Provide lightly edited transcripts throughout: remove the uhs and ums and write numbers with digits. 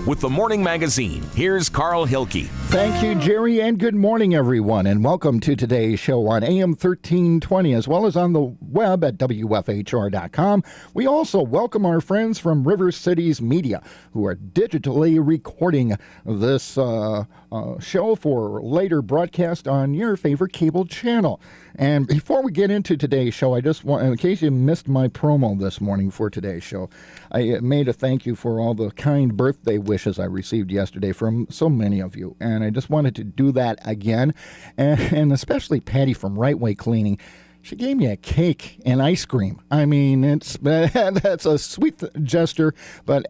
with the Morning Magazine. Here's Carl Hilke. Thank you, Jerry, and good morning, everyone, and welcome to today's show on AM 1320, as well as on the web at WFHR.com. We also welcome our friends from River Cities Media, who are digitally recording this show for later broadcast on your favorite cable channel. And before we get into today's show, I just want, in case you missed my promo this morning for today's show, I made a thank you for all the kind birthday wishes I received yesterday from so many of you. And I just wanted to do that again. And especially Patty from Right Way Cleaning. She gave me a cake and ice cream. I mean, that's a sweet gesture, but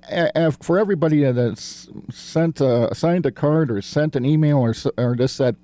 for everybody that's signed a card or sent an email or just said,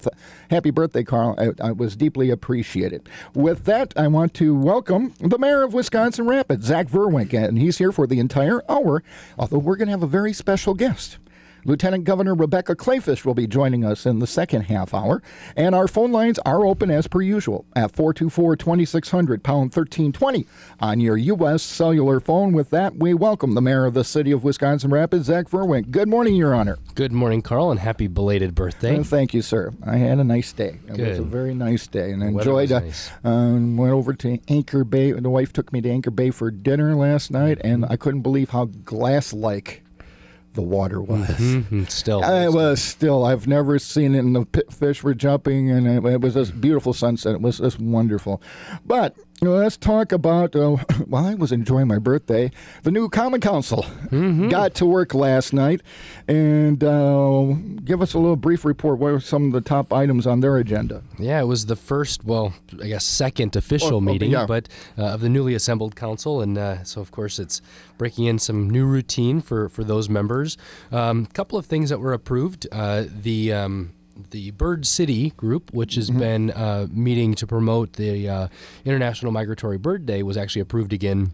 happy birthday, Carl, I was deeply appreciated. With that, I want to welcome the Mayor of Wisconsin Rapids, Zach Vruwink, and he's here for the entire hour, although we're going to have a very special guest. Lieutenant Governor Kleefisch will be joining us in the second half hour, and our phone lines are open as per usual at 424-2600, pound 1320 on your U.S. cellular phone. With that, we welcome the Mayor of the City of Wisconsin Rapids, Zach Vruwink. Good morning, Your Honor. Good morning, Carl, and happy belated birthday. Thank you, sir. I had a nice day. It was a very nice day, and enjoyed. Went over to Anchor Bay. The wife took me to Anchor Bay for dinner last night, and I couldn't believe how glass-like the water was. Still. I've never seen it, and the fish were jumping, and it was this beautiful sunset. It was just wonderful. But let's talk about, while I was enjoying my birthday, the new Common Council got to work last night, and give us a little brief report. What are some of the top items on their agenda? Yeah, it was the first, second official meeting, but of the newly assembled council, and so of course it's breaking in some new routine for those members. A couple of things that were approved. The Bird City group, which has been meeting to promote the International Migratory Bird Day, was actually approved again.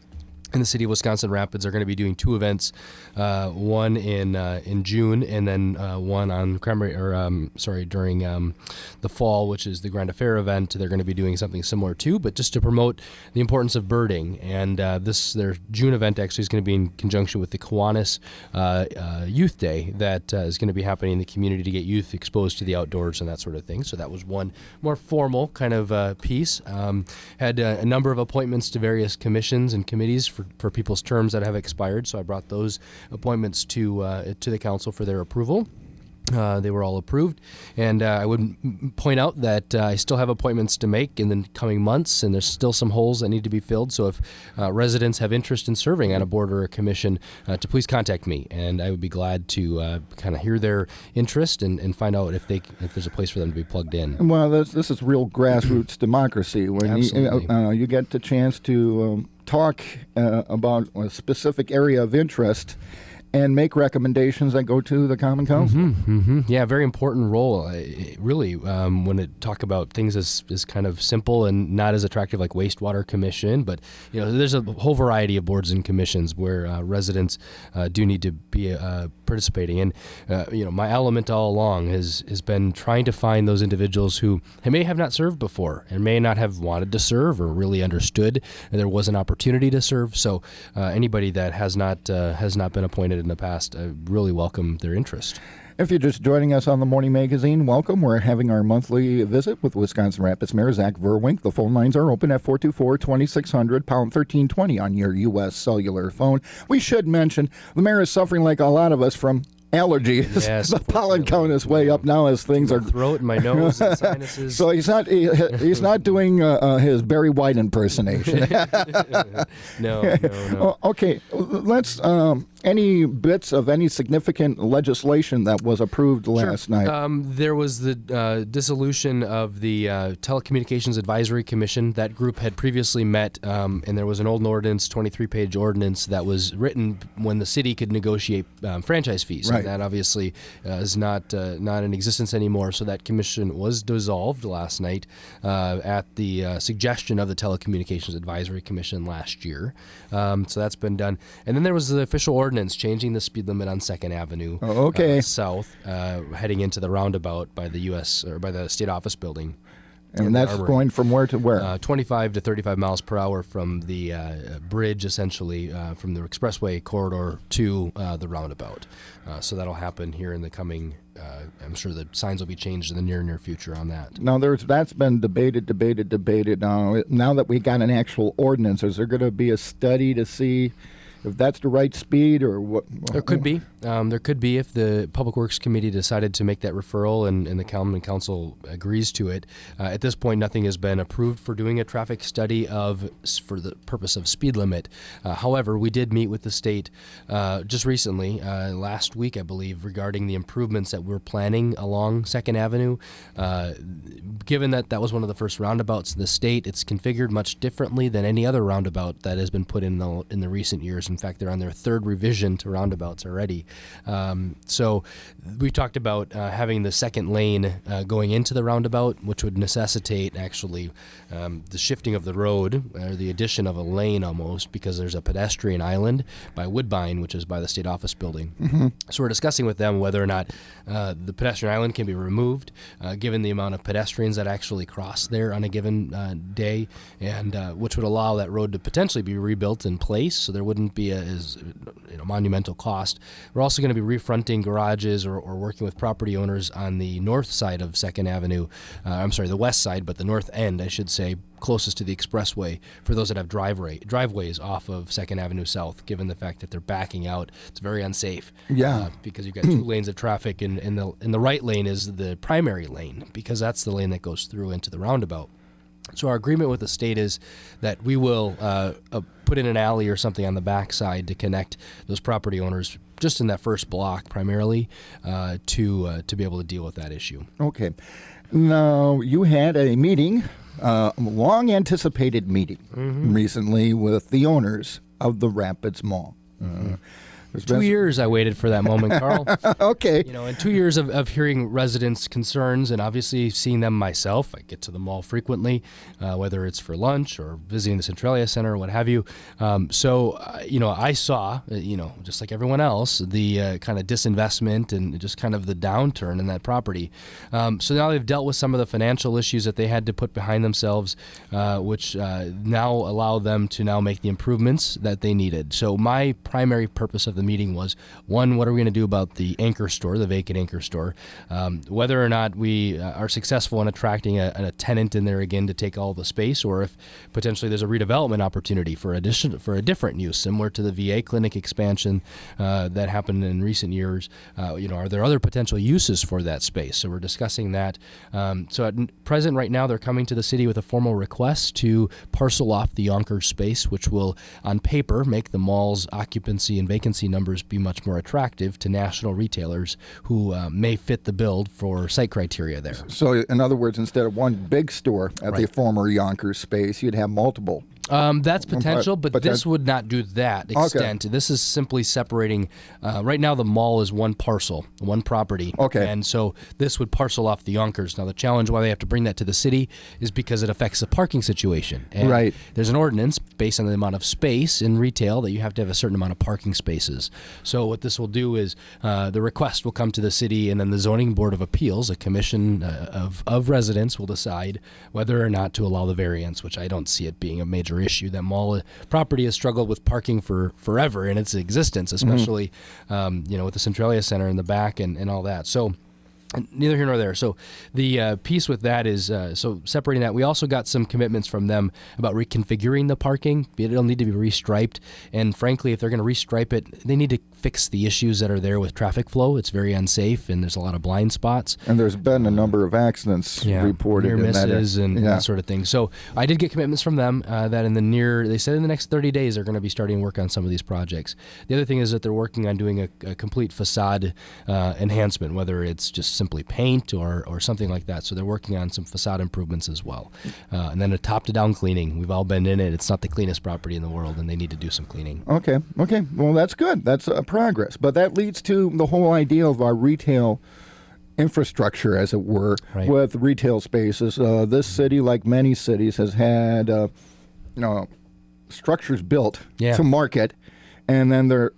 In the city of Wisconsin Rapids are going to be doing two events, one in June, and then one on during the fall, which is the Grand Affair event. They're going to be doing something similar too, but just to promote the importance of birding. And their June event actually is going to be in conjunction with the Kiwanis Youth Day that is going to be happening in the community to get youth exposed to the outdoors and that sort of thing. So that was one more formal kind of piece. Had a number of appointments to various commissions and committees for people's terms that have expired, so I brought those appointments to the council for their approval. They were all approved, and I would point out that I still have appointments to make in the coming months, and there's still some holes that need to be filled. So if residents have interest in serving on a board or a commission, to please contact me, and I would be glad to kind of hear their interest and find out if there's a place for them to be plugged in. Well, this is real grassroots democracy when you get the chance to talk about a specific area of interest and make recommendations that go to the Common Council. Yeah, very important role. Really, when it talk about things as kind of simple and not as attractive like wastewater commission, but there's a whole variety of boards and commissions where residents do need to be participating. And my element all along has been trying to find those individuals who may have not served before and may not have wanted to serve or really understood there was an opportunity to serve. So anybody that has not been appointed in the past, I really welcome their interest. If you're just joining us on the Morning Magazine, welcome. We're having our monthly visit with Wisconsin Rapids Mayor Zach Vruwink. The phone lines are open at 424-2600, pound 1320 on your U.S. cellular phone. We should mention the mayor is suffering, like a lot of us, from allergies. Yes, the pollen count is way up now as things are. Throat, my nose, and sinuses. So he's not doing his Barry White impersonation. No. Okay, let's. Any bits of any significant legislation that was approved last night? There was the dissolution of the Telecommunications Advisory Commission. That group had previously met, and there was an old ordinance, 23-page ordinance, that was written when the city could negotiate franchise fees. Right. And that obviously is not in existence anymore. So that commission was dissolved last night at the suggestion of the Telecommunications Advisory Commission last year. So that's been done. And then there was the official ordinance changing the speed limit on 2nd Avenue Okay. South, heading into the roundabout by the U.S. or by the State Office Building. And that's going from where to where? 25 to 35 miles per hour from the bridge, essentially, from the expressway corridor to the roundabout. So that'll happen here in the coming, I'm sure the signs will be changed in the near future on that. Now, that's been debated. Now that we got an actual ordinance, is there going to be a study to see if that's the right speed or what? There could be. There could be if the Public Works Committee decided to make that referral and the Common Council agrees to it. At this point, nothing has been approved for doing a traffic study for the purpose of speed limit. However, we did meet with the state just recently, last week, I believe, regarding the improvements that we're planning along 2nd Avenue. Given that was one of the first roundabouts in the state, it's configured much differently than any other roundabout that has been put in the recent years. In fact, they're on their 3rd revision to roundabouts already. So we talked about having the 2nd lane going into the roundabout, which would necessitate actually the shifting of the road, or the addition of a lane almost, because there's a pedestrian island by Woodbine, which is by the state office building. Mm-hmm. So we're discussing with them whether or not the pedestrian island can be removed, given the amount of pedestrians that actually cross there on a given day, and which would allow that road to potentially be rebuilt in place, so there wouldn't be a monumental cost. We're also going to be refronting garages or working with property owners on the north side of 2nd Avenue. The west side, but the north end, I should say, closest to the expressway, for those that have driveways off of 2nd Avenue South, given the fact that they're backing out. It's very unsafe. Yeah. Because you've got 2 lanes of traffic, and the right lane is the primary lane, because that's the lane that goes through into the roundabout. So our agreement with the state is that we will put in an alley or something on the backside to connect those property owners just in that first block primarily to be able to deal with that issue. Okay. Now, you had a meeting, long-anticipated meeting, recently with the owners of the Rapids Mall. 2 years I waited for that moment, Carl. Okay. And 2 years of hearing residents' concerns and obviously seeing them myself. I get to the mall frequently, whether it's for lunch or visiting the Centralia Center or what have you. I saw, just like everyone else, the kind of disinvestment and just kind of the downturn in that property. So now they've dealt with some of the financial issues that they had to put behind themselves, which now allow them to now make the improvements that they needed. So my primary purpose of the meeting was, one, what are we going to do about the anchor store, the vacant anchor store? Whether or not we are successful in attracting a tenant in there again to take all the space, or if potentially there's a redevelopment opportunity for a different use, similar to the VA clinic expansion that happened in recent years. Are there other potential uses for that space? So we're discussing that. So at present, right now, they're coming to the city with a formal request to parcel off the Yonkers space, which will, on paper, make the mall's occupancy and vacancy numbers be much more attractive to national retailers who may fit the bill for site criteria there. So, in other words, instead of one big store at the former Yonkers space, you'd have multiple. That's potential, but this would not do that extent. Okay. This is simply separating. Right now, the mall is one parcel, one property. Okay. And so this would parcel off the Yonkers. Now, the challenge why they have to bring that to the city is because it affects the parking situation. And right. There's an ordinance based on the amount of space in retail that you have to have a certain amount of parking spaces. So what this will do is the request will come to the city, and then the Zoning Board of Appeals, a commission of residents, will decide whether or not to allow the variance, which I don't see it being a major issue. That mall property has struggled with parking for forever in its existence, especially with the Centralia Center in the back and all that. So neither here nor there. So the piece with that is, so separating that, we also got some commitments from them about reconfiguring the parking. It'll need to be restriped. And frankly, if they're going to restripe it, they need to fix the issues that are there with traffic flow. It's very unsafe, and there's a lot of blind spots. And there's been a number of accidents reported. Near misses and that sort of thing. So I did get commitments from them that they said in the next 30 days they're going to be starting work on some of these projects. The other thing is that they're working on doing a complete facade enhancement, whether it's just simply paint or something like that. So they're working on some facade improvements as well. And then a top-to-down cleaning. We've all been in it. It's not the cleanest property in the world, and they need to do some cleaning. Okay. Well, that's good. That's progress. But that leads to the whole idea of our retail infrastructure, as it were, right, with retail spaces. This city, like many cities, has had structures built to market, and then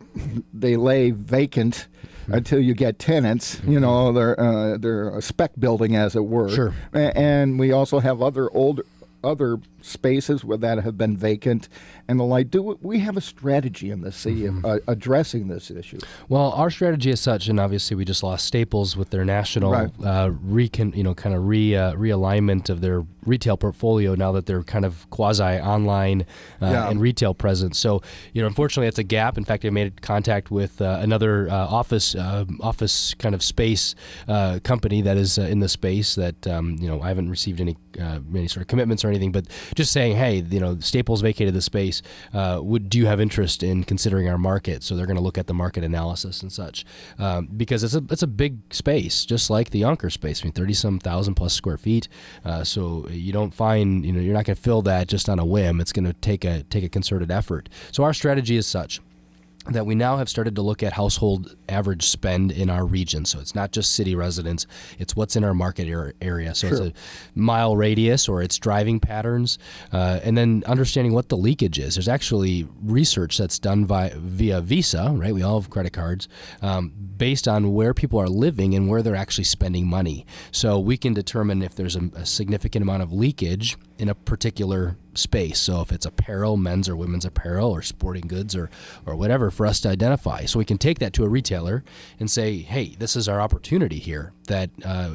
they lay vacant until you get tenants. You know, they're a spec building, as it were. Sure. And we also have other spaces where that have been vacant and the like. Do we have a strategy in the city of addressing this issue? Well, our strategy is such, and obviously we just lost Staples with their national realignment of their retail portfolio now that they're kind of quasi online and retail presence. So, unfortunately, it's a gap. In fact, I made contact with another office kind of space company that is in the space that I haven't received any sort of commitments or anything, but just saying, hey, Staples vacated the space. Do you have interest in considering our market? So they're going to look at the market analysis and such, because it's a big space, just like the Yonker space. I mean, 30-some thousand plus square feet. So you don't find, you're not going to fill that just on a whim. It's going to take a concerted effort. So our strategy is such that we now have started to look at household average spend in our region. So it's not just city residents, it's what's in our market area. So it's a mile radius or it's driving patterns, and then understanding what the leakage is. There's actually research that's done via Visa, right? We all have credit cards, based on where people are living and where they're actually spending money. So we can determine if there's a significant amount of leakage in a particular space. So if it's apparel, men's or women's apparel or sporting goods or whatever, for us to identify. So we can take that to a retailer and say, hey, this is our opportunity here, that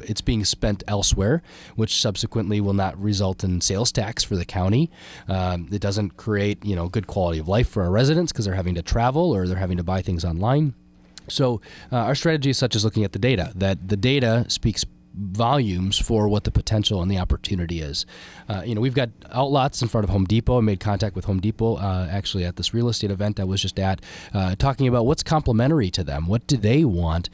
it's being spent elsewhere, which subsequently will not result in sales tax for the county. It doesn't create, good quality of life for our residents because they're having to travel or they're having to buy things online. So our strategy is such as looking at the data, that the data speaks volumes for what the potential and the opportunity is. We've got outlots in front of Home Depot. I made contact with Home Depot actually at this real estate event I was just at, talking about what's complementary to them. What do they want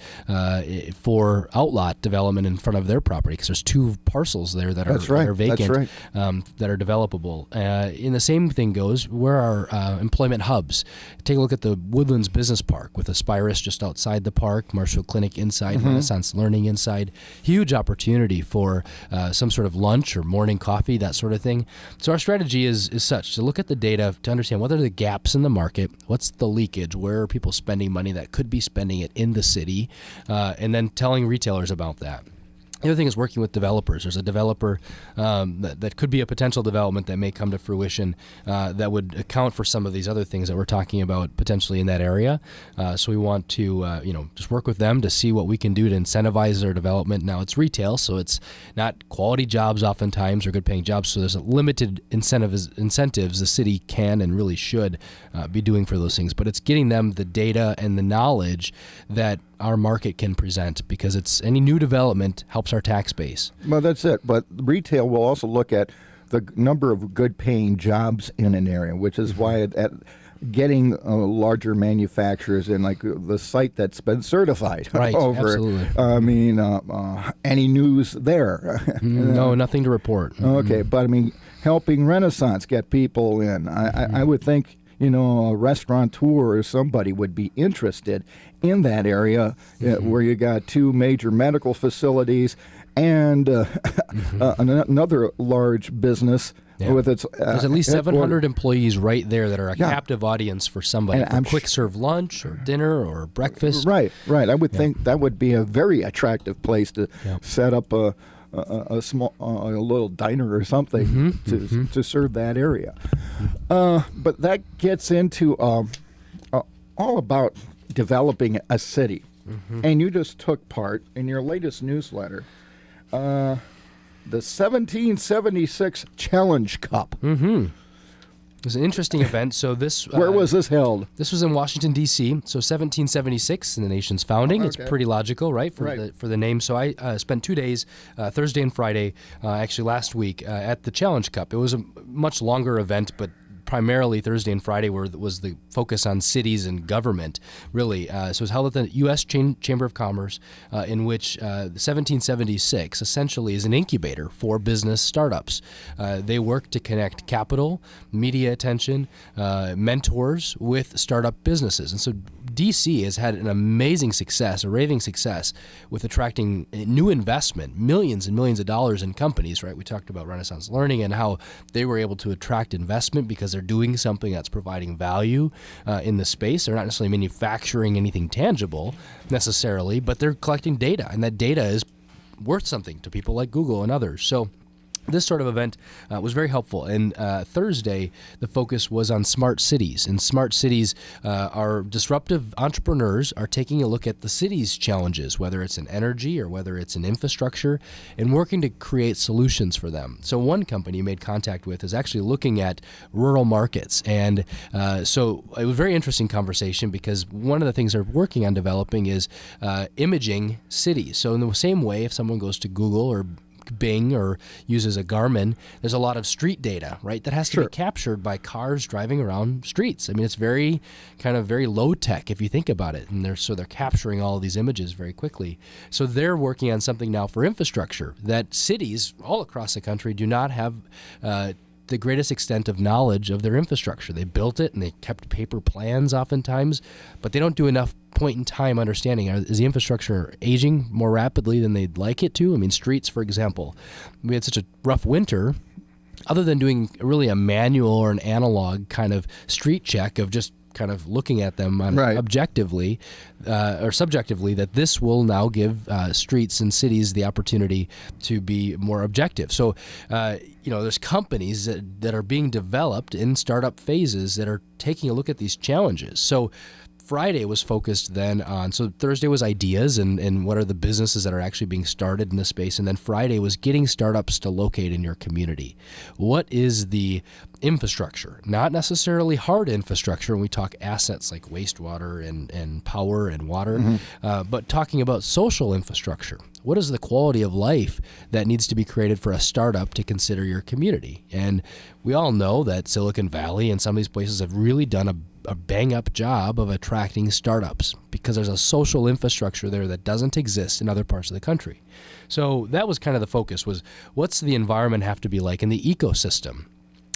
for outlot development in front of their property? Because there's 2 parcels there that are vacant, that are developable. And the same thing goes where our employment hubs. Take a look at the Woodlands Business Park with Aspirus just outside the park, Marshall Clinic inside, Renaissance Learning inside. Huge opportunity for some sort of lunch or morning coffee, that sort of thing. So our strategy is such to look at the data to understand what are the gaps in the market, what's the leakage, where are people spending money that could be spending it in the city, and then telling retailers about that. The other thing is working with developers. There's a developer that could be a potential development that may come to fruition that would account for some of these other things that we're talking about potentially in that area. So we want to just work with them to see what we can do to incentivize their development. Now it's retail, so it's not quality jobs oftentimes or good paying jobs. So there's a limited incentives the city can and really should be doing for those things. But it's getting them the data and the knowledge that our market can present, because it's any new development helps our tax base. Well, that's it. But retail will also look at the number of good-paying jobs in an area, which is why getting larger manufacturers in, like the site that's been certified. Right, over. Absolutely. I mean, any news there? No, nothing to report. Okay, but I mean, helping Renaissance get people in. I would think, a restaurateur or somebody would be interested in that area where you got 2 major medical facilities and another large business with its there's at least 700 employees right there that are a captive audience for somebody for quick serve lunch or dinner or breakfast. Right. I would think that would be a very attractive place to set up a small, a little diner or something to serve that area. But that gets into all about developing a city. And you just took part in your latest newsletter, the 1776 Challenge Cup. It was an interesting event. So this where was this held? This was in Washington, D.C. So 1776 in the nation's founding. It's pretty logical, right, for the name. So I spent 2 days, Thursday and Friday, actually last week, at the Challenge Cup. It was a much longer event, but primarily Thursday and Friday was the focus on cities and government, really. So it was held at the U.S. Chamber of Commerce, in which 1776 essentially is an incubator for business startups. They work to connect capital, media attention, mentors with startup businesses. And so D.C. has had an amazing success, a raving success, with attracting new investment, millions and millions of dollars in companies, right? We talked about Renaissance Learning and how they were able to attract investment because they're they're doing something that's providing value in the space. They're not necessarily manufacturing anything tangible necessarily, but they're collecting data, and that data is worth something to people like Google and others. So this sort of event was very helpful. And Thursday, the focus was on smart cities. And smart cities are disruptive entrepreneurs are taking a look at the city's challenges, whether it's in energy or whether it's in infrastructure, and working to create solutions for them. So one company you made contact with is actually looking at rural markets. And so it was a very interesting conversation, because one of the things they're working on developing is imaging cities. So in the same way, if someone goes to Google or Bing or uses a Garmin, there's a lot of street data, right, that has to be captured by cars driving around streets. I mean, it's very low tech if you think about it, and they're capturing all of these images very quickly. So they're working on something now for infrastructure that cities all across the country do not have the greatest extent of knowledge of their infrastructure. They built it and they kept paper plans oftentimes, but they don't do enough point in time understanding. Is the infrastructure aging more rapidly than they'd like it to? I mean, streets, for example. We had such a rough winter. Other than doing really a manual or an analog kind of street check of just kind of looking at them objectively or subjectively, that this will now give streets and cities the opportunity to be more objective. So, there's companies that are being developed in startup phases that are taking a look at these challenges. So Friday was focused then on, so Thursday was ideas and what are the businesses that are actually being started in this space. And then Friday was getting startups to locate in your community. What is the infrastructure? Not necessarily hard infrastructure when we talk assets like wastewater and power and water, but talking about social infrastructure. What is the quality of life that needs to be created for a startup to consider your community? And we all know that Silicon Valley and some of these places have really done a bang-up job of attracting startups because there's a social infrastructure there that doesn't exist in other parts of the country. So that was kind of the focus, was what's the environment have to be like in the ecosystem?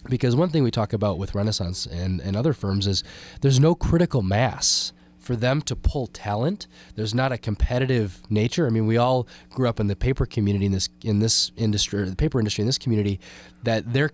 Because one thing we talk about with Renaissance and other firms is there's no critical mass for them to pull talent. There's not a competitive nature. I mean, we all grew up in the paper community in this industry, the paper industry in this community, that their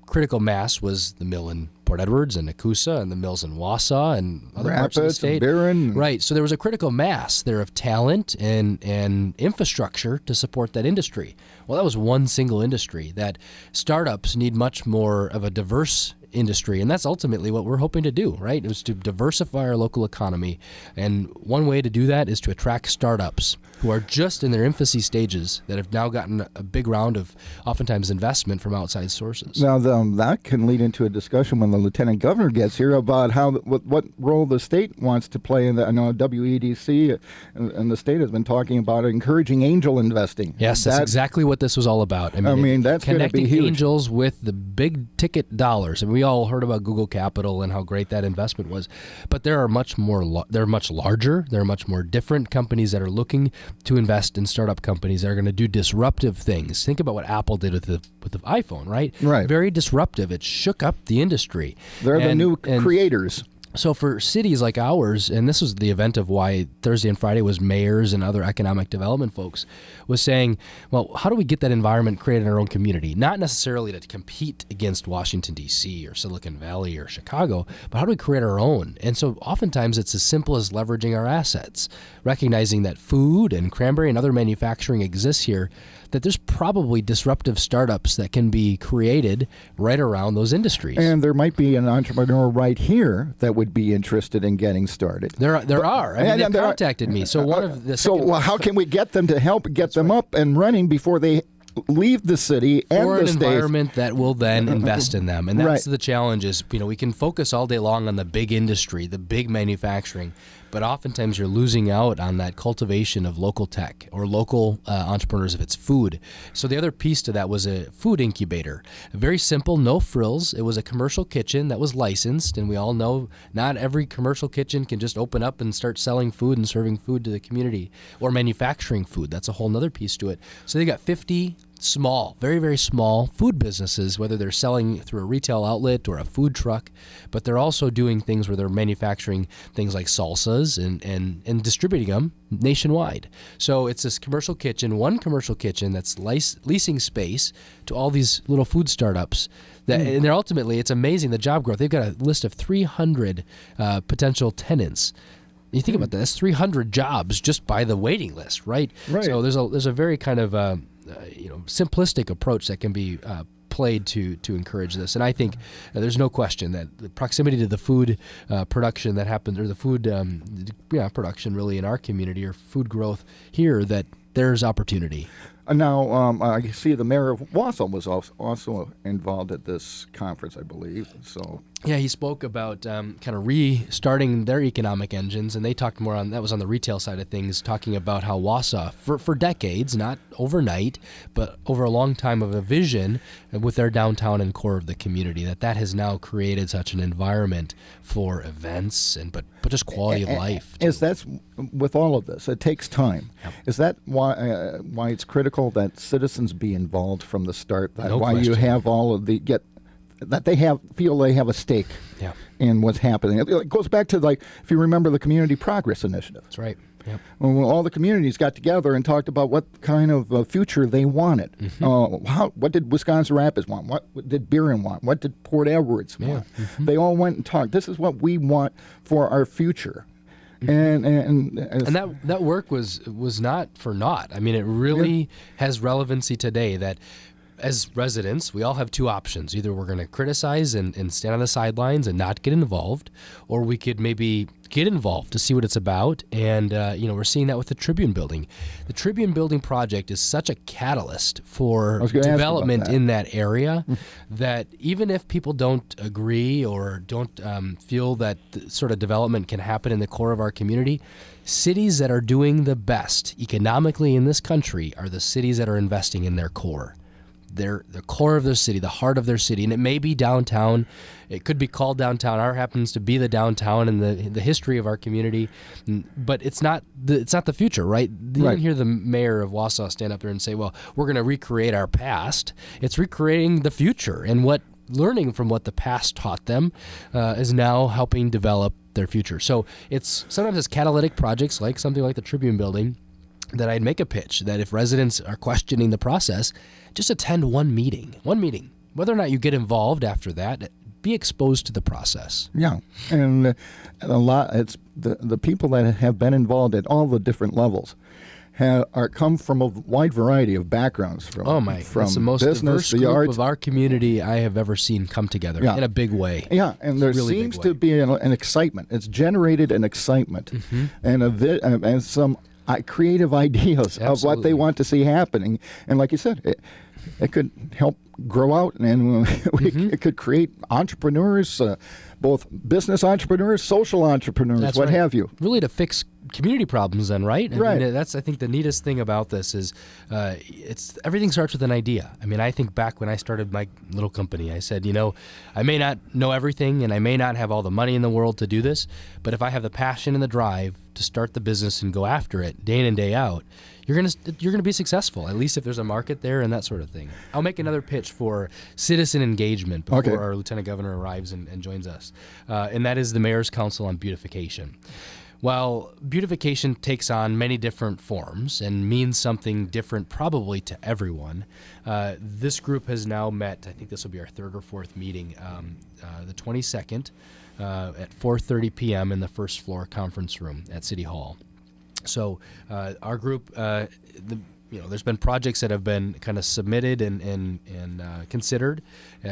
critical mass was the mill in Port Edwards and Nakusa and the mills in Wausau and other parts of the state. Barron. Right. So there was a critical mass there of talent and infrastructure to support that industry. Well, that was one single industry. That startups need much more of a diverse industry, and that's ultimately what we're hoping to do, right? It was to diversify our local economy, and one way to do that is to attract startups who are just in their infancy stages that have now gotten a big round of oftentimes investment from outside sources. Now, that can lead into a discussion when the Lieutenant Governor gets here about what role the state wants to play in that. I know WEDC and the state has been talking about encouraging angel investing. Yes, that's exactly what this was all about. I mean that's connecting angels with the big ticket dollars. I mean, we all heard about Google Capital and how great that investment was, but there are much more. They're much larger. There are much more different companies that are looking to invest in startup companies that are going to do disruptive things. Think about what Apple did with the iPhone, right? Right. Very disruptive. It shook up the industry. They're the new creators. So for cities like ours, and this was the event of why Thursday and Friday was mayors and other economic development folks, was saying, well, how do we get that environment created in our own community? Not necessarily to compete against Washington, D.C. or Silicon Valley or Chicago, but how do we create our own? And so oftentimes it's as simple as leveraging our assets, recognizing that food and cranberry and other manufacturing exists here, that there's probably disruptive startups that can be created right around those industries. And there might be an entrepreneur right here that would be interested in getting started. There are. I mean, they've contacted me. So one of the how can we get them to help get them up and running before they leave the city and for the an state? Environment that will then invest in them. And that's the challenge is, we can focus all day long on the big industry, the big manufacturing, but oftentimes you're losing out on that cultivation of local tech or local entrepreneurs if it's food. So the other piece to that was a food incubator. Very simple, no frills. It was a commercial kitchen that was licensed, and we all know not every commercial kitchen can just open up and start selling food and serving food to the community or manufacturing food. That's a whole other piece to it. So they got 50 small, very, very small food businesses, whether they're selling through a retail outlet or a food truck, but they're also doing things where they're manufacturing things like salsas and distributing them nationwide. So it's this commercial kitchen, one commercial kitchen that's leasing space to all these little food startups. And they're ultimately, it's amazing, the job growth. They've got a list of 300 potential tenants. You think about that, that's 300 jobs just by the waiting list, right? So there's a very kind of simplistic approach that can be played to encourage this. And I think there's no question that the proximity to the food production that happens, or the food production really in our community, or food growth here, that there's opportunity. Now, I see the mayor of Wausau was also involved at this conference, I believe. So yeah, he spoke about kind of restarting their economic engines, and they talked more on, that was on the retail side of things, talking about how Wausau, for decades, not overnight, but over a long time of a vision with their downtown and core of the community, that has now created such an environment for events but just quality of life. That's with all of this, it takes time. Yep. Is that why it's critical that citizens be involved from the start? No why question. You have all of that they feel they have a stake in what's happening. It goes back to, like, if you remember the Community Progress Initiative. That's right. Yep. When all the communities got together and talked about what kind of future they wanted. What did Wisconsin Rapids want? What did Burin want? What did Port Edwards want? They all went and talked. This is what we want for our future. And that work was not for naught. I mean, it really has relevancy today that as residents, we all have two options. Either we're going to criticize and stand on the sidelines and not get involved, or we could maybe get involved to see what it's about. And, we're seeing that with the Tribune Building. The Tribune Building project is such a catalyst for development in that area that even if people don't agree or don't feel that sort of development can happen in the core of our community, cities that are doing the best economically in this country are the cities that are investing in their core. They're the core of their city, the heart of their city, and it may be downtown. It could be called downtown. Ours happens to be the downtown in the history of our community, but it's not the future, right? You didn't hear the mayor of Wausau stand up there and say, "Well, we're going to recreate our past." It's recreating the future, and learning from what the past taught them is now helping develop their future. So sometimes it's catalytic projects like something like the Tribune Building that I'd make a pitch that if residents are questioning the process, just attend one meeting. Whether or not you get involved after that, be exposed to the process. Yeah, and it's the people that have been involved at all the different levels come from a wide variety of backgrounds. From it's the most business, diverse group of our community I have ever seen come together in a big way. Yeah, and there really seems to be an excitement. It's generated an excitement and some creative ideas of what they want to see happening. And like you said, it could help grow out, and it could create entrepreneurs, both business entrepreneurs, social entrepreneurs, have you. Really to fix community problems then, right? I mean, that's, I think, the neatest thing about this is everything starts with an idea. I mean, I think back when I started my little company, I said, I may not know everything and I may not have all the money in the world to do this, but if I have the passion and the drive to start the business and go after it day in and day out, you're gonna be successful, at least if there's a market there and that sort of thing. I'll make another pitch for citizen engagement before our Lieutenant Governor arrives and joins us, and that is the Mayor's Council on Beautification. While beautification takes on many different forms and means something different probably to everyone, this group has now met, I think this will be our third or fourth meeting, the 22nd at 4:30 p.m. in the first floor conference room at City Hall. So our group, there's been projects that have been kind of submitted and considered.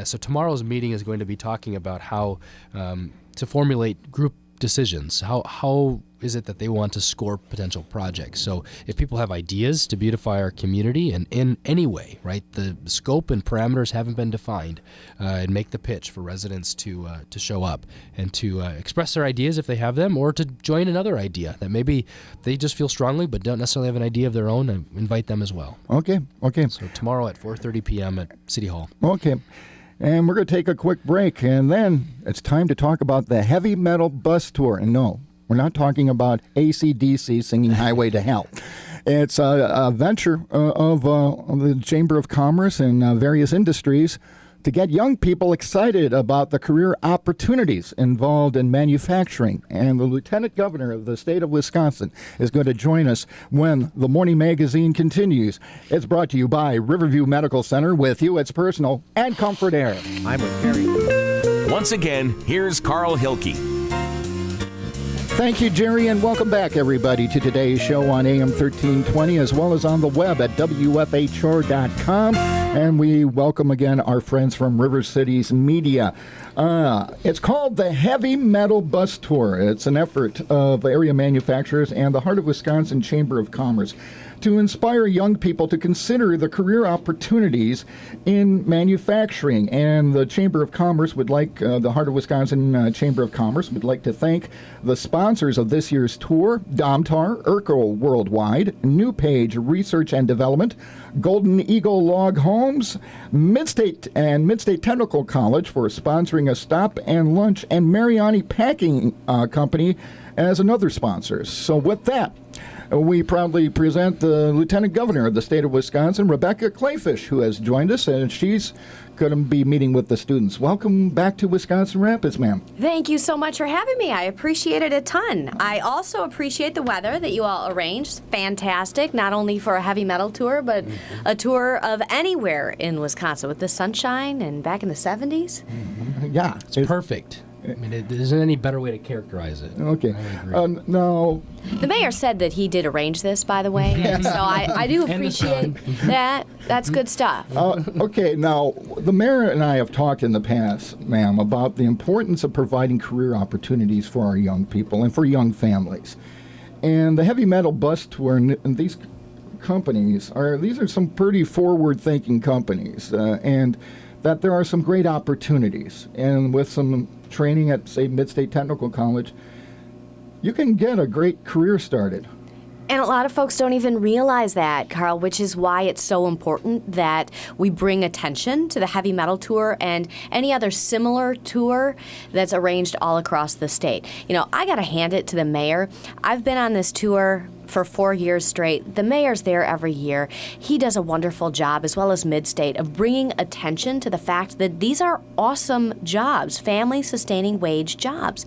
So tomorrow's meeting is going to be talking about how to formulate group decisions. How is it that they want to score potential projects? So if people have ideas to beautify our community and in any way, right, the scope and parameters haven't been defined, and make the pitch for residents to show up and to express their ideas if they have them, or to join another idea that maybe they just feel strongly but don't necessarily have an idea of their own, and invite them as well. Okay. So tomorrow at 4:30 p.m. at City Hall. Okay. And we're going to take a quick break, and then it's time to talk about the heavy metal bus tour. And no, we're not talking about AC/DC singing Highway to Hell. It's a venture of the Chamber of Commerce and various industries to get young people excited about the career opportunities involved in manufacturing. And the Lieutenant Governor of the state of Wisconsin is going to join us when the Morning Magazine continues. It's brought to you by Riverview Medical Center. With you, it's personal and comfort air. I'm with Perry. Once again, here's Carl Hilke. Thank you, Jerry, and welcome back, everybody, to today's show on AM 1320, as well as on the web at WFHR.com. And we welcome again our friends from River Cities Media. It's called the Heavy Metal Bus Tour. It's an effort of area manufacturers and the Heart of Wisconsin Chamber of Commerce to inspire young people to consider the career opportunities in manufacturing. And the Chamber of Commerce would like, the Heart of Wisconsin Chamber of Commerce would like to thank the sponsors of this year's tour, Domtar, Urkel Worldwide, New Page Research and Development, Golden Eagle Log Homes, Midstate Technical College for sponsoring a stop and lunch, and Mariani Packing Company as another sponsor. So with that, we proudly present the Lieutenant Governor of the state of Wisconsin, Rebecca Kleefisch, who has joined us, and she's going to be meeting with the students. Welcome back to Wisconsin Rapids, ma'am. Thank you so much for having me. I appreciate it a ton. I also appreciate the weather that you all arranged. Fantastic, not only for a heavy metal tour, but a tour of anywhere in Wisconsin with the sunshine and back in the 70s. Yeah. It's perfect. I mean, there isn't any better way to characterize it. Okay. I agree. Now, The mayor said that he did arrange this, by the way, so I do appreciate that. That's good stuff. okay, now, the mayor and I have talked in the past, ma'am, about the importance of providing career opportunities for our young people and for young families. And the Heavy Metal Bus Tour and these companies these are some pretty forward-thinking companies, and that there are some great opportunities. And with some training at, say, Midstate Technical College, you can get a great career started. And a lot of folks don't even realize that, Carl, which is why it's so important that we bring attention to the Heavy Metal Tour and any other similar tour that's arranged all across the state. You know, I got to hand it to the mayor. I've been on this tour for 4 years straight. The mayor's there every year. He does a wonderful job, as well as Midstate, of bringing attention to the fact that these are awesome jobs, family-sustaining wage jobs.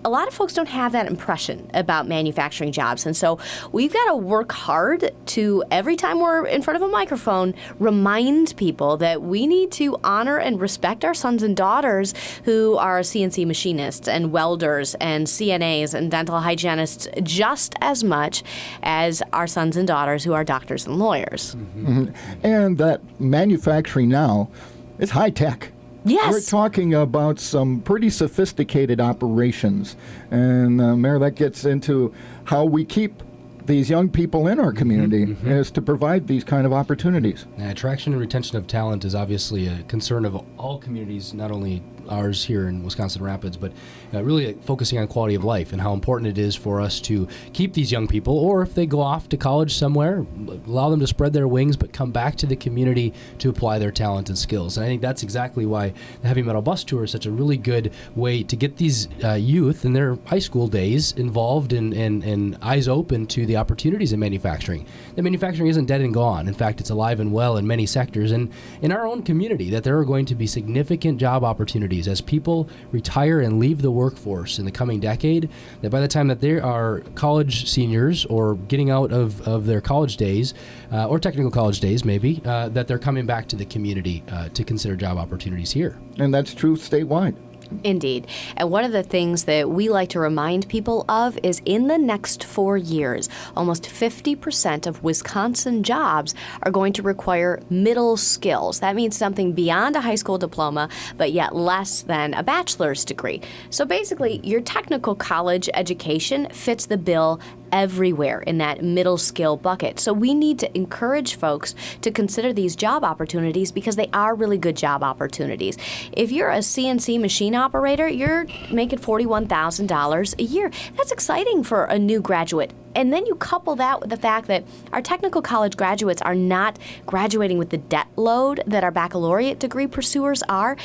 A lot of folks don't have that impression about manufacturing jobs, and so we've got to work hard to, every time we're in front of a microphone, remind people that we need to honor and respect our sons and daughters who are CNC machinists and welders and CNAs and dental hygienists just as much as our sons and daughters who are doctors and lawyers. Mm-hmm. And that manufacturing now is high tech. Yes. We're talking about some pretty sophisticated operations. And, Mayor, that gets into how we keep these young people in our community, is to provide these kind of opportunities. Attraction and retention of talent is obviously a concern of all communities, not only ours here in Wisconsin Rapids, but really focusing on quality of life and how important it is for us to keep these young people, or if they go off to college somewhere, allow them to spread their wings, but come back to the community to apply their talent and skills. And I think that's exactly why the Heavy Metal Bus Tour is such a really good way to get these youth in their high school days involved and eyes open to the opportunities in manufacturing. The manufacturing isn't dead and gone. In fact, it's alive and well in many sectors. And in our own community, that there are going to be significant job opportunities as people retire and leave the workforce in the coming decade, that by the time that they are college seniors or getting out of their college days, or technical college days maybe, that they're coming back to the community to consider job opportunities here. And that's true statewide. Indeed. And one of the things that we like to remind people of is in the next 4 years, almost 50% of Wisconsin jobs are going to require middle skills. That means something beyond a high school diploma, but yet less than a bachelor's degree. So basically, your technical college education fits the bill everywhere in that middle skill bucket. So we need to encourage folks to consider these job opportunities because they are really good job opportunities. If you're a CNC machine operator, you're making $41,000 a year. That's exciting for a new graduate And then you couple that with the fact that our technical college graduates are not graduating with the debt load that our baccalaureate degree pursuers are.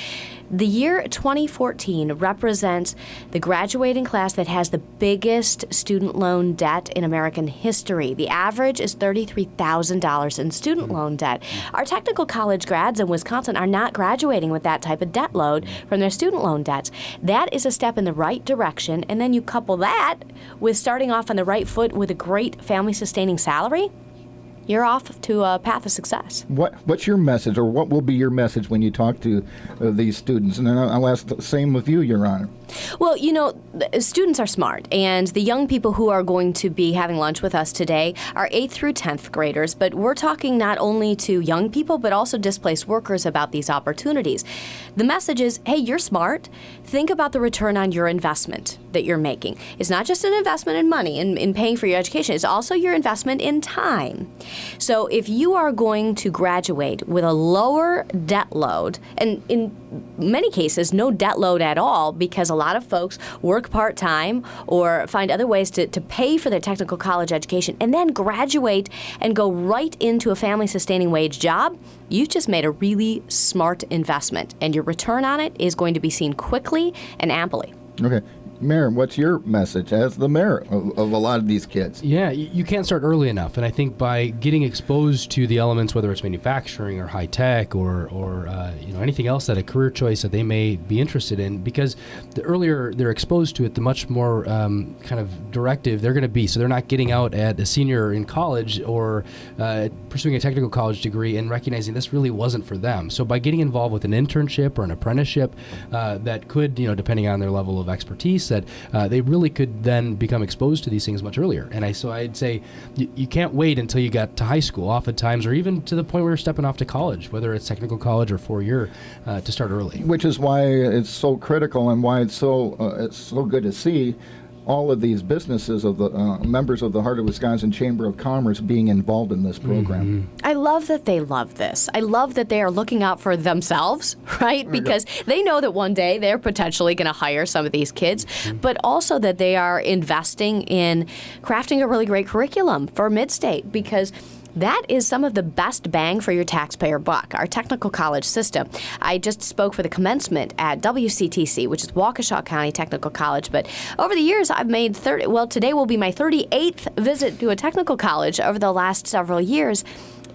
The year 2014 represents the graduating class that has the biggest student loan debt in American history. The average is $33,000 in student loan debt. Our technical college grads in Wisconsin are not graduating with that type of debt load from their student loan debts. That is a step in the right direction, and then you couple that with starting off on the right foot with a great family-sustaining salary, you're off to a path of success. What's your message, or what will be your message when you talk to these students? And then I'll ask the same with you, Your Honor. Well, students are smart, and the young people who are going to be having lunch with us today are 8th through 10th graders, but we're talking not only to young people, but also displaced workers about these opportunities. The message is, hey, you're smart. Think about the return on your investment that you're making. It's not just an investment in money, in paying for your education. It's also your investment in time. So if you are going to graduate with a lower debt load, and in many cases, no debt load at all, because a lot of folks work part-time or find other ways to pay for their technical college education and then graduate and go right into a family-sustaining wage job, you've just made a really smart investment, and your return on it is going to be seen quickly and amply. Okay. Mayor, what's your message as the mayor of a lot of these kids? Yeah, you can't start early enough, and I think by getting exposed to the elements, whether it's manufacturing or high tech or anything else that a career choice that they may be interested in, because the earlier they're exposed to it, the much more kind of directive they're going to be. So they're not getting out at a senior in college or pursuing a technical college degree and recognizing this really wasn't for them. So by getting involved with an internship or an apprenticeship that could, depending on their level of expertise, that they really could then become exposed to these things much earlier. And so I'd say you can't wait until you got to high school, oftentimes, or even to the point where you're stepping off to college, whether it's technical college or 4-year, to start early. Which is why it's so critical and why it's so good to see all of these businesses of the members of the Heart of Wisconsin Chamber of Commerce being involved in this program. Mm-hmm. I love that they love this. I love that they are looking out for themselves, right? Because they know that one day they're potentially going to hire some of these kids, but also that they are investing in crafting a really great curriculum for Midstate, because that is some of the best bang for your taxpayer buck, our technical college system. I just spoke for the commencement at WCTC, which is Waukesha County Technical College, but over the years I've made today will be my 38th visit to a technical college over the last several years.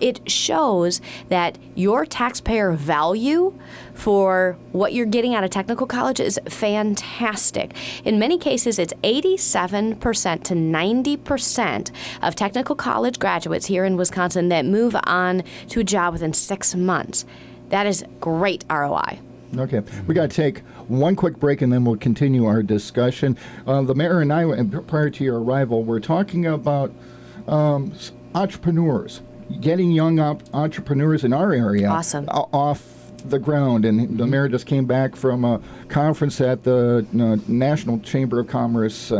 It shows that your taxpayer value for what you're getting out of technical college is fantastic. In many cases, it's 87% to 90% of technical college graduates here in Wisconsin that move on to a job within 6 months. That is great ROI. Okay, we got to take one quick break and then we'll continue our discussion. The mayor and I, prior to your arrival, were talking about entrepreneurs. Getting young entrepreneurs in our area off the ground. And the mayor just came back from a conference at the National Chamber of Commerce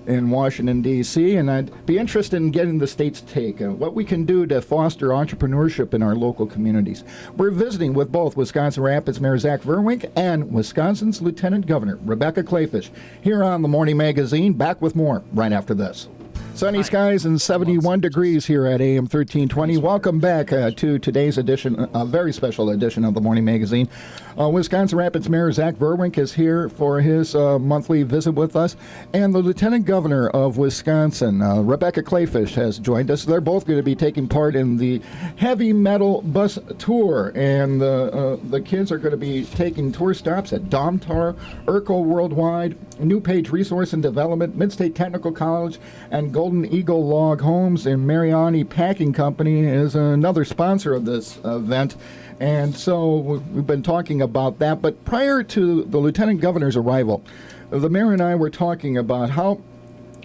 in Washington, D.C., and I'd be interested in getting the state's take on what we can do to foster entrepreneurship in our local communities. We're visiting with both Wisconsin Rapids Mayor Zach Vruwink and Wisconsin's Lieutenant Governor Rebecca Kleefisch here on the Morning Magazine. Back with more right after this. Sunny skies and 71 degrees here at AM 1320. Welcome back to today's edition, a very special edition of the Morning Magazine. Wisconsin Rapids Mayor Zach Vruwink is here for his monthly visit with us, and the Lieutenant Governor of Wisconsin, Rebecca Kleefisch, has joined us. They're both going to be taking part in the heavy metal bus tour, and the kids are going to be taking tour stops at Domtar, Urkel Worldwide, New Page Resource and Development, Midstate Technical College, and Golden Eagle Log Homes. And Mariani Packing Company is another sponsor of this event. And so we've been talking about that. But prior to the Lieutenant Governor's arrival, the mayor and I were talking about how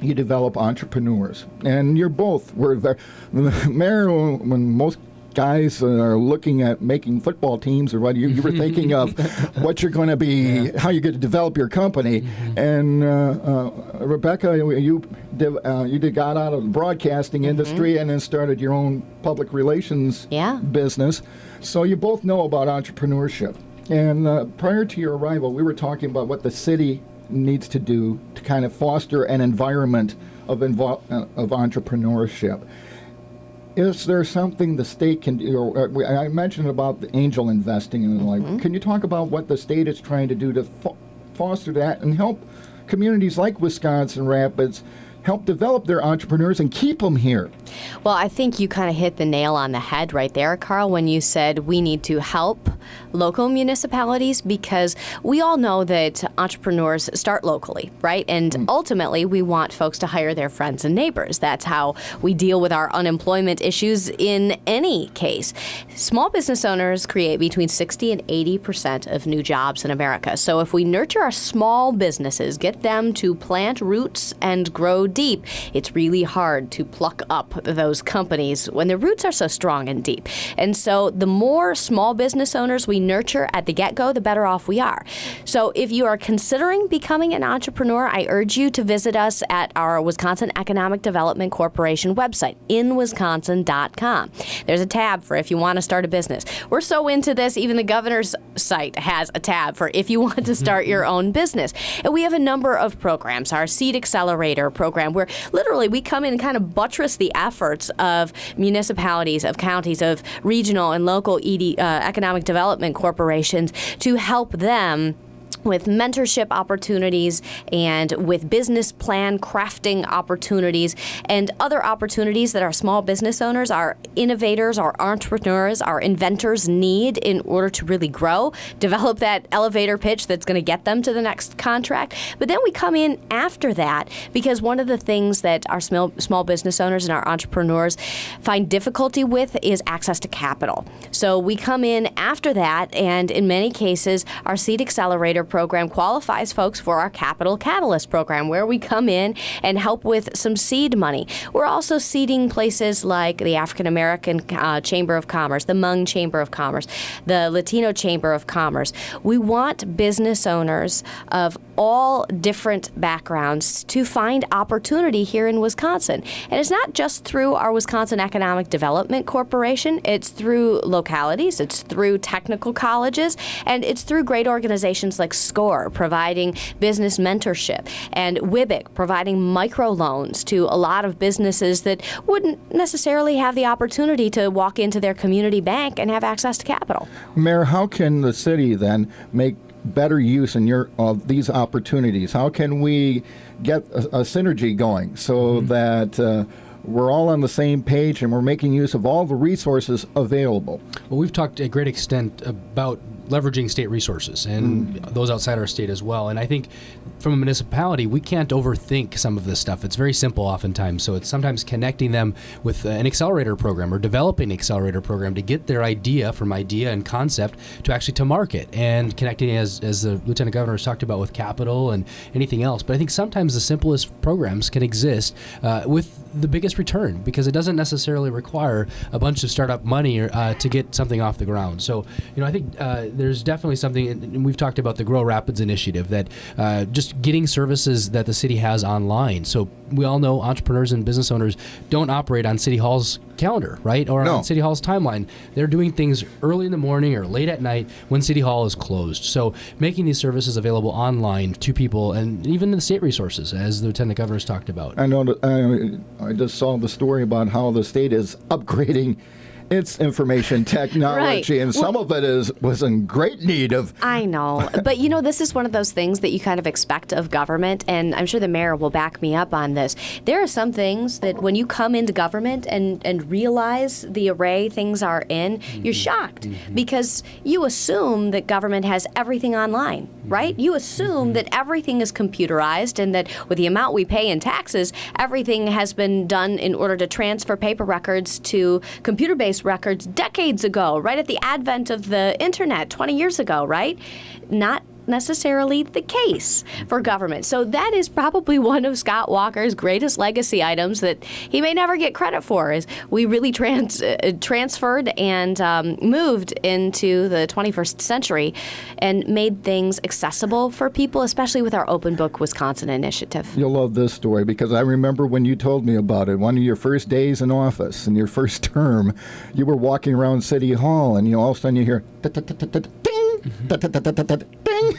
you develop entrepreneurs. And you're both were there. The mayor, when most guys are looking at making football teams, or what you were thinking of what you're going to be, how you're going to develop your company. And Rebecca, you got out of the broadcasting industry and then started your own public relations business. So you both know about entrepreneurship. And prior to your arrival, we were talking about what the city needs to do to kind of foster an environment of entrepreneurship. Is there something the state can do? I mentioned about the angel investing and the like. Can you talk about what the state is trying to do to foster that and help communities like Wisconsin Rapids help develop their entrepreneurs and keep them here? Well, I think you kind of hit the nail on the head right there, Carl, when you said we need to help local municipalities, because we all know that entrepreneurs start locally, right? And ultimately, we want folks to hire their friends and neighbors. That's how we deal with our unemployment issues in any case. Small business owners create between 60 and 80% of new jobs in America. So if we nurture our small businesses, get them to plant roots and grow deep, it's really hard to pluck up those companies when their roots are so strong and deep. And so the more small business owners we nurture at the get-go, the better off we are. So if you are considering becoming an entrepreneur, I urge you to visit us at our Wisconsin Economic Development Corporation website, inwisconsin.com. There's a tab for if you want to start a business. We're so into this, even the governor's site has a tab for if you want to start your own business. And we have a number of programs. Our Seed Accelerator program, where literally we come in and kind of buttress the efforts of municipalities, of counties, of regional and local economic development corporations to help them with mentorship opportunities and with business plan crafting opportunities and other opportunities that our small business owners, our innovators, our entrepreneurs, our inventors need in order to really grow, develop that elevator pitch that's going to get them to the next contract. But then we come in after that, because one of the things that our small business owners and our entrepreneurs find difficulty with is access to capital. So we come in after that, and in many cases, our Seed Accelerator program qualifies folks for our Capital Catalyst program, where we come in and help with some seed money. We're also seeding places like the African American Chamber of Commerce, the Hmong Chamber of Commerce, the Latino Chamber of Commerce. We want business owners of all different backgrounds to find opportunity here in Wisconsin. And it's not just through our Wisconsin Economic Development Corporation. It's through localities, it's through technical colleges, and it's through great organizations like SCORE, providing business mentorship, and WIBIC, providing microloans to a lot of businesses that wouldn't necessarily have the opportunity to walk into their community bank and have access to capital. Mayor, how can the city then make better use of these opportunities? How can we get a synergy going so that we're all on the same page and we're making use of all the resources available? Well, we've talked at great extent about leveraging state resources and those outside our state as well. And I think from a municipality, we can't overthink some of this stuff. It's very simple oftentimes. So it's sometimes connecting them with an accelerator program or developing an accelerator program to get their idea from idea and concept to actually to market, and connecting as the Lieutenant Governor has talked about with capital and anything else. But I think sometimes the simplest programs can exist with the biggest return, because it doesn't necessarily require a bunch of startup money to get something off the ground. So, I think there's definitely something, and we've talked about the Grow Rapids initiative, that just getting services that the city has online. So we all know entrepreneurs and business owners don't operate on City Hall's calendar, right? Or on City Hall's timeline. They're doing things early in the morning or late at night when City Hall is closed. So making these services available online to people, and even the state resources, as the Lieutenant Governor's talked about. I know. I just saw the story about how the state is upgrading its information technology, right. And some of it was in great need of. I know, but this is one of those things that you kind of expect of government, and I'm sure the mayor will back me up on this. There are some things that when you come into government and realize the array things are in, you're shocked, because you assume that government has everything online, right? You assume that everything is computerized, and that with the amount we pay in taxes, everything has been done in order to transfer paper records to computer-based records decades ago, right at the advent of the internet 20 years ago, right? Not necessarily the case for government. So that is probably one of Scott Walker's greatest legacy items that he may never get credit for, is we really transferred and moved into the 21st century and made things accessible for people, especially with our Open Book Wisconsin initiative. You'll love this story, because I remember when you told me about it, one of your first days in office in your first term, you were walking around City Hall, and all of a sudden you hear ding. Ding!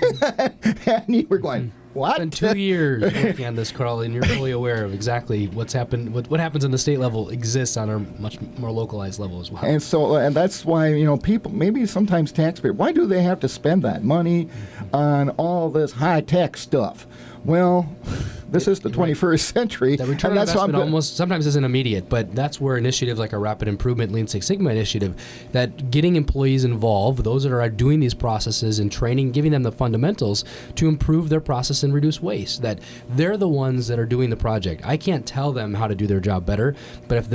And you were going, what? It's been 2 years working on this, Carl, and you're fully aware of exactly what's happened. What happens on the state level exists on a much more localized level as well. And that's why, people, maybe sometimes taxpayers, why do they have to spend that money on all this high-tech stuff? Well, this is the 21st century. The return on investment almost sometimes isn't immediate, but that's where initiatives like a Rapid Improvement Lean Six Sigma initiative, that getting employees involved, those that are doing these processes and training, giving them the fundamentals to improve their process and reduce waste, that they're the ones that are doing the project. I can't tell them how to do their job better, but if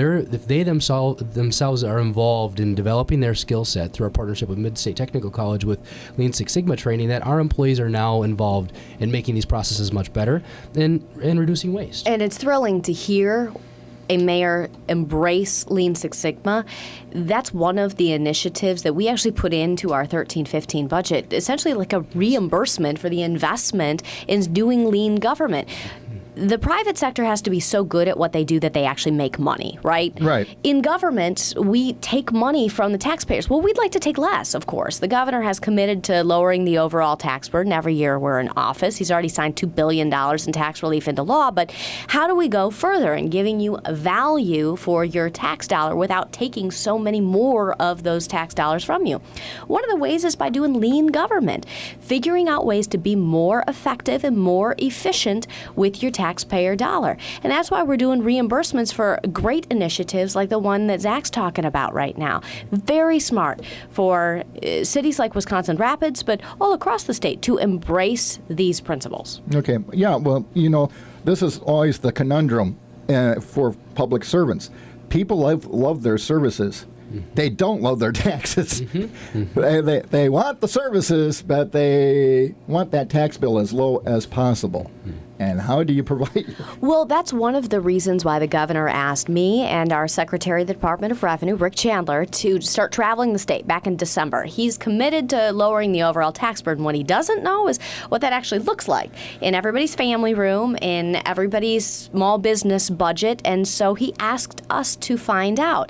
they themselves are involved in developing their skill set through our partnership with Mid-State Technical College with Lean Six Sigma training, that our employees are now involved in making these processes much better and reducing waste. And it's thrilling to hear a mayor embrace Lean Six Sigma. That's one of the initiatives that we actually put into our 13-15 budget, essentially like a reimbursement for the investment in doing lean government. The private sector has to be so good at what they do that they actually make money, right? Right. In government, we take money from the taxpayers. Well, we'd like to take less, of course. The governor has committed to lowering the overall tax burden every year we're in office. He's already signed $2 billion in tax relief into law. But how do we go further in giving you value for your tax dollar without taking so many more of those tax dollars from you? One of the ways is by doing lean government, figuring out ways to be more effective and more efficient with your taxpayer dollar. And that's why we're doing reimbursements for great initiatives like the one that Zach's talking about right now. Very smart for cities like Wisconsin Rapids, but all across the state to embrace these principles. Okay. Yeah, well, this is always the conundrum for public servants. People love their services. They don't love their taxes. They want the services, but they want that tax bill as low as possible. And how do you provide? Well, that's one of the reasons why the governor asked me and our Secretary of the Department of Revenue, Rick Chandler, to start traveling the state back in December. He's committed to lowering the overall tax burden. What he doesn't know is what that actually looks like in everybody's family room, in everybody's small business budget. And so he asked us to find out.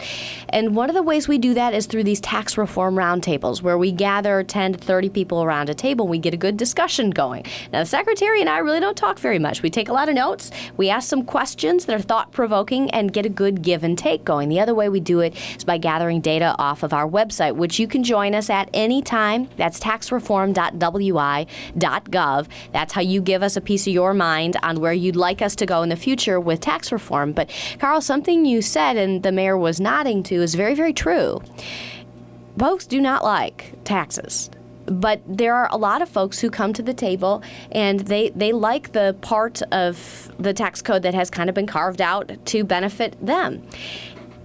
And one of the ways we do that is through these tax reform roundtables, where we gather 10 to 30 people around a table and we get a good discussion going. Now, the Secretary and I really don't talk very much. We take a lot of notes, we ask some questions that are thought-provoking, and get a good give and take going. The other way we do it is by gathering data off of our website, which you can join us at any time. That's taxreform.wi.gov. That's how you give us a piece of your mind on where you'd like us to go in the future with tax reform. But, Carl, something you said and the mayor was nodding to is very, very true. Folks do not like taxes. But there are a lot of folks who come to the table and they like the part of the tax code that has kind of been carved out to benefit them.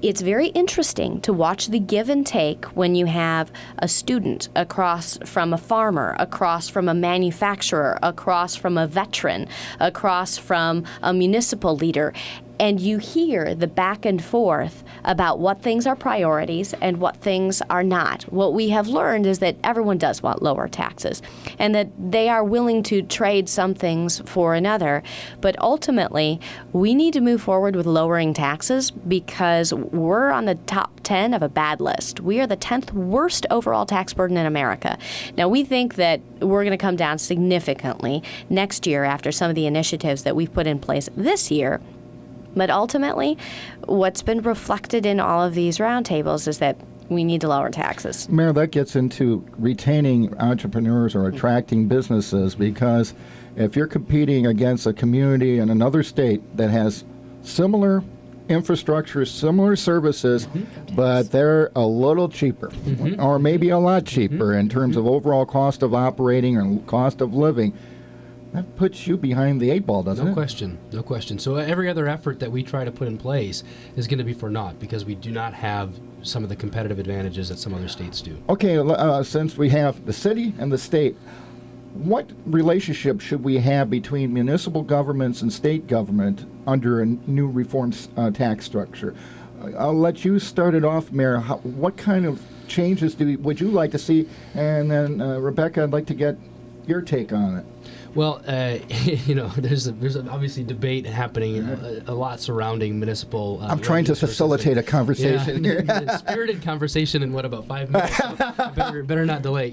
It's very interesting to watch the give and take when you have a student across from a farmer, across from a manufacturer, across from a veteran, across from a municipal leader. And you hear the back and forth about what things are priorities and what things are not. What we have learned is that everyone does want lower taxes and that they are willing to trade some things for another. But ultimately, we need to move forward with lowering taxes because we're on the top 10 of a bad list. We are the 10th worst overall tax burden in America. Now, we think that we're going to come down significantly next year after some of the initiatives that we've put in place this year. But ultimately, what's been reflected in all of these roundtables is that we need to lower taxes. Mayor, that gets into retaining entrepreneurs or attracting businesses, because if you're competing against a community in another state that has similar infrastructure, similar services, but they're a little cheaper, or maybe a lot cheaper in terms of overall cost of operating and cost of living, that puts you behind the 8 ball, doesn't it? No question. So every other effort that we try to put in place is going to be for naught because we do not have some of the competitive advantages that some other states do. Okay, since we have the city and the state, what relationship should we have between municipal governments and state government under a new reformed tax structure? I'll let you start it off, Mayor. What kind of changes would you like to see? And then, Rebecca, I'd like to get your take on it. Well, there's obviously debate happening a lot surrounding municipal. I'm trying to facilitate a conversation here. Spirited conversation in about 5 minutes? So better not delay.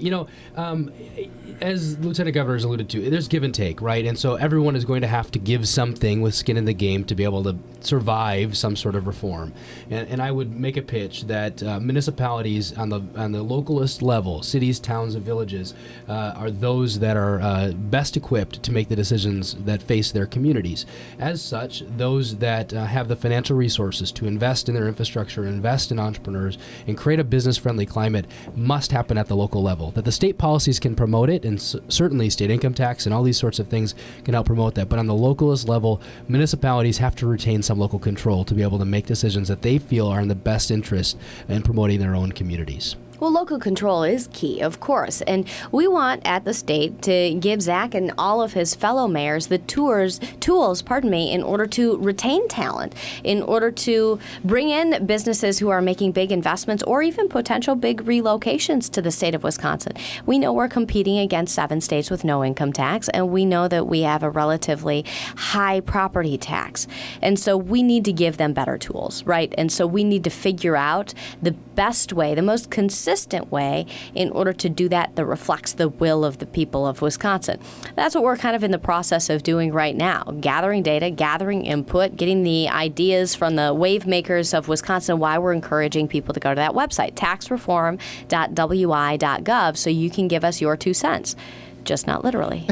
As Lieutenant Governor has alluded to, there's give and take, right? And so everyone is going to have to give something with skin in the game to be able to survive some sort of reform. And I would make a pitch that municipalities on the localist level, cities, towns, and villages, are those that are best equipped to make the decisions that face their communities. As such, those that have the financial resources to invest in their infrastructure, invest in entrepreneurs, and create a business-friendly climate must happen at the local level. That the state policies can promote it, and certainly state income tax and all these sorts of things can help promote that. But on the localist level, municipalities have to retain some local control to be able to make decisions that they feel are in the best interest in promoting their own communities. Well, local control is key, of course, and we want at the state to give Zach and all of his fellow mayors the tools, in order to retain talent, in order to bring in businesses who are making big investments or even potential big relocations to the state of Wisconsin. We know we're competing against 7 states with no income tax, and we know that we have a relatively high property tax, and so we need to give them better tools, right? And so we need to figure out the best way, the most consistent way in order to do that reflects the will of the people of Wisconsin. That's what we're kind of in the process of doing right now, gathering data, gathering input, getting the ideas from the wave makers of Wisconsin, why we're encouraging people to go to that website, taxreform.wi.gov, so you can give us your 2 cents. Just not literally.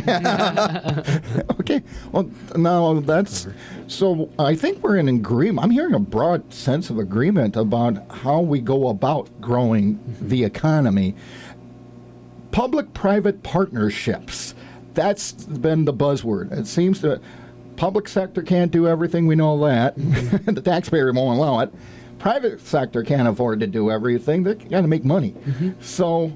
Okay. Well, now so I think we're in agreement. I'm hearing a broad sense of agreement about how we go about growing the economy. Public-private partnerships. That's been the buzzword. It seems that public sector can't do everything. We know that. The taxpayer won't allow it. Private sector can't afford to do everything. They got to make money. So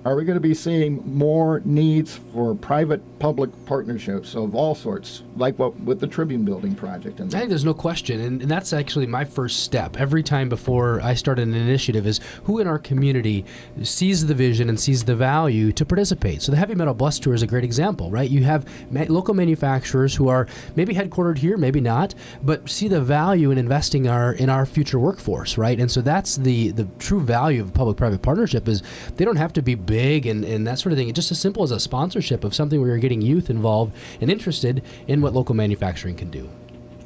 are we going to be seeing more needs for private-public partnerships of all sorts, like what with the Tribune Building project? I think there's no question, and that's actually my first step. Every time before I start an initiative is who in our community sees the vision and sees the value to participate. So the Heavy Metal Bus Tour is a great example, right? You have local manufacturers who are maybe headquartered here, maybe not, but see the value in investing in our future workforce, right? And so that's the true value of public-private partnership is they don't have to be big and that sort of thing. It's just as simple as a sponsorship of something where you're getting youth involved and interested in what local manufacturing can do.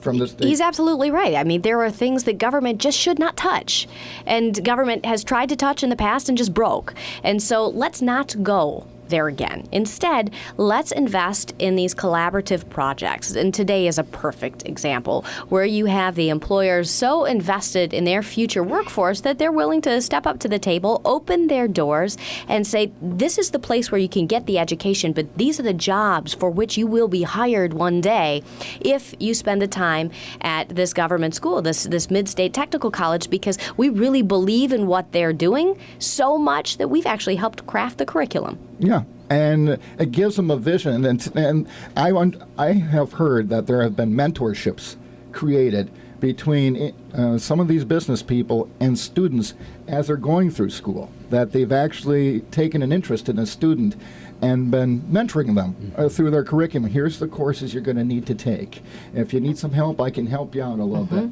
From the state. He's absolutely right. I mean, there are things that government just should not touch. And government has tried to touch in the past and just broke. And so let's not go there again. Instead, let's invest in these collaborative projects. And today is a perfect example where you have the employers so invested in their future workforce that they're willing to step up to the table, open their doors, and say, this is the place where you can get the education, but these are the jobs for which you will be hired one day if you spend the time at this government school, this mid-state technical college, because we really believe in what they're doing so much that we've actually helped craft the curriculum. Yeah, and it gives them a vision. And I have heard that there have been mentorships created between some of these business people and students as they're going through school, that they've actually taken an interest in a student and been mentoring them through their curriculum. Here's the courses you're going to need to take. If you need some help, I can help you out a little bit.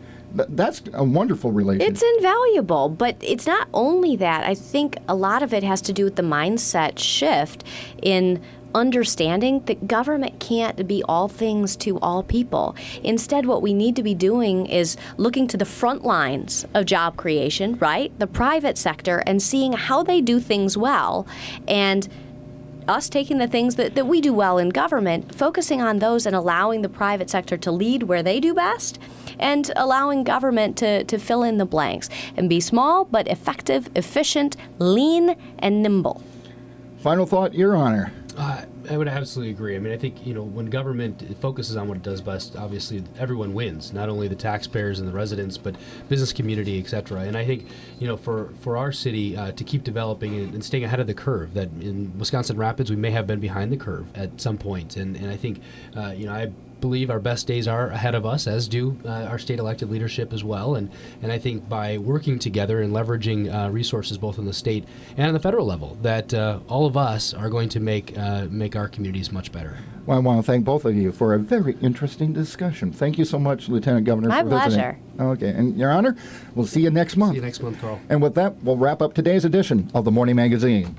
That's a wonderful relationship. It's invaluable, but it's not only that. I think a lot of it has to do with the mindset shift in understanding that government can't be all things to all people. Instead, what we need to be doing is looking to the front lines of job creation, right? The private sector, and seeing how they do things well, and us taking the things that we do well in government, focusing on those and allowing the private sector to lead where they do best, and allowing government to fill in the blanks and be small but effective, efficient, lean, and nimble. Final thought, Your Honor. I would absolutely agree. I mean, I think, when government focuses on what it does best, obviously everyone wins, not only the taxpayers and the residents, but business community, et cetera. And I think, for our city to keep developing and staying ahead of the curve, that in Wisconsin Rapids, we may have been behind the curve at some point. And I think, I believe our best days are ahead of us, as do our state elected leadership as well. And I think by working together and leveraging resources both on the state and on the federal level, that all of us are going to make our communities much better. Well, I want to thank both of you for a very interesting discussion. Thank you so much, Lieutenant Governor, My for visiting. pleasure. Okay, and Your Honor, we'll see you next month. See you next month, Carl. And with that, we'll wrap up today's edition of the Morning Magazine.